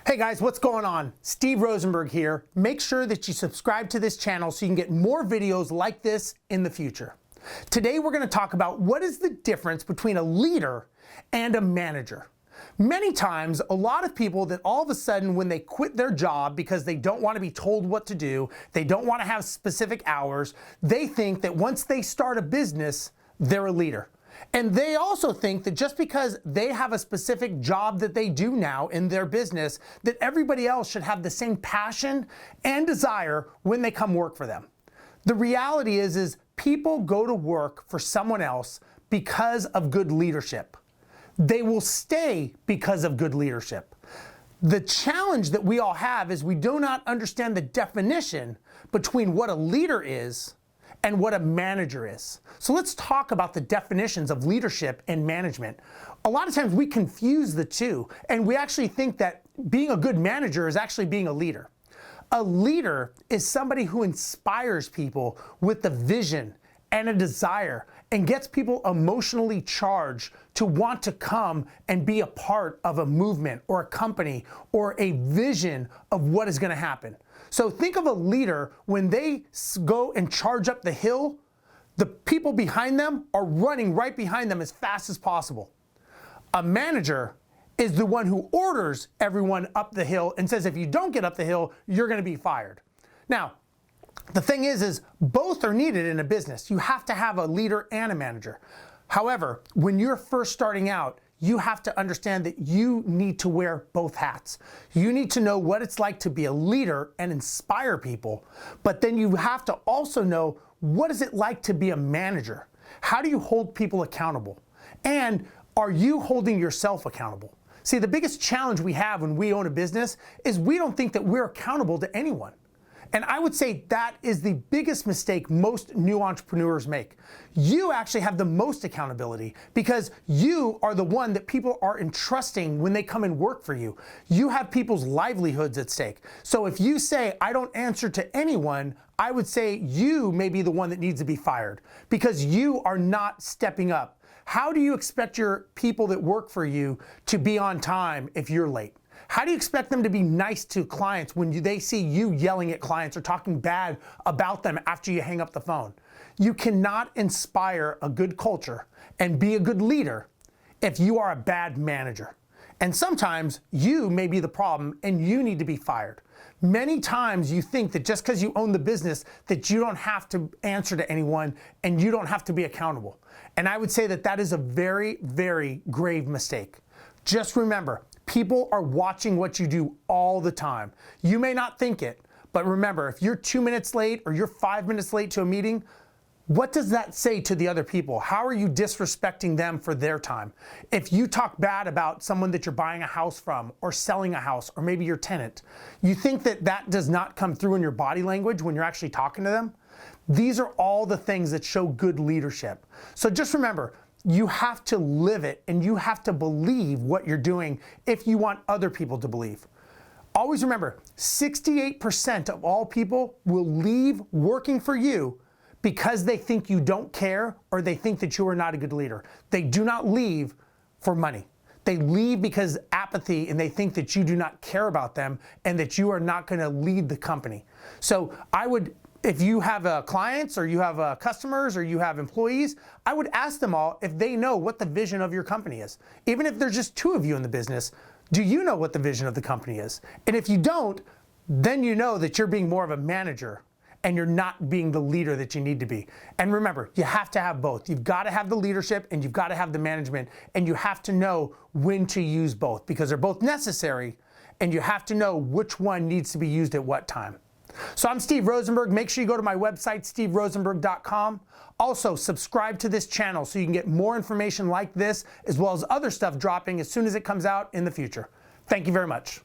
Hey guys, what's going on? Steve Rozenberg here. Make sure that you subscribe to this channel so you can get more videos like this in the future. Today we're going to talk about what is the difference between a leader and a manager. Many times, a lot of people that all of a sudden when they quit their job because they don't want to be told what to do, they don't want to have specific hours, they think that once they start a business, they're a leader. And they also think that just because they have a specific job that they do now in their business, that everybody else should have the same passion and desire when they come work for them. The reality is people go to work for someone else because of good leadership. They will stay because of good leadership. The challenge that we all have is we do not understand the definition between what a leader is and what a manager is. So let's talk about the definitions of leadership and management. A lot of times we confuse the two, and we actually think that being a good manager is actually being a leader. A leader is somebody who inspires people with a vision and a desire and gets people emotionally charged to want to come and be a part of a movement or a company or a vision of what is going to happen. So think of a leader, when they go and charge up the hill, the people behind them are running right behind them as fast as possible. A manager is the one who orders everyone up the hill and says, if you don't get up the hill, you're going to be fired. Now, the thing is both are needed in a business. You have to have a leader and a manager. However, when you're first starting out, you have to understand that you need to wear both hats. You need to know what it's like to be a leader and inspire people, but then you have to also know what is it like to be a manager. How do you hold people accountable? And are you holding yourself accountable? See, the biggest challenge we have when we own a business is we don't think that we're accountable to anyone. And I would say that is the biggest mistake most new entrepreneurs make. You actually have the most accountability because you are the one that people are entrusting when they come and work for you. You have people's livelihoods at stake. So if you say, I don't answer to anyone, I would say you may be the one that needs to be fired because you are not stepping up. How do you expect your people that work for you to be on time if you're late? How do you expect them to be nice to clients when they see you yelling at clients or talking bad about them after you hang up the phone? You cannot inspire a good culture and be a good leader if you are a bad manager. And sometimes you may be the problem and you need to be fired. Many times you think that just because you own the business that you don't have to answer to anyone and you don't have to be accountable. And I would say that that is a very, very grave mistake. Just remember, people are watching what you do all the time. You may not think it, but remember, if you're 2 minutes late or you're 5 minutes late to a meeting, what does that say to the other people? How are you disrespecting them for their time? If you talk bad about someone that you're buying a house from or selling a house or maybe your tenant, you think that that does not come through in your body language when you're actually talking to them? These are all the things that show good leadership. So just remember, you have to live it and you have to believe what you're doing if you want other people to believe. Always remember, 68% of all people will leave working for you because they think you don't care or they think that you are not a good leader. They do not leave for money. They leave because apathy and they think that you do not care about them and that you are not going to lead the company. So if you have clients or you have customers or you have employees, I would ask them all if they know what the vision of your company is. Even if there's just two of you in the business, do you know what the vision of the company is? And if you don't, then you know that you're being more of a manager and you're not being the leader that you need to be. And remember, you have to have both. You've got to have the leadership and you've got to have the management, and you have to know when to use both because they're both necessary and you have to know which one needs to be used at what time. So I'm Steve Rozenberg. Make sure you go to my website, steverozenberg.com. Also, subscribe to this channel so you can get more information like this, as well as other stuff dropping as soon as it comes out in the future. Thank you very much.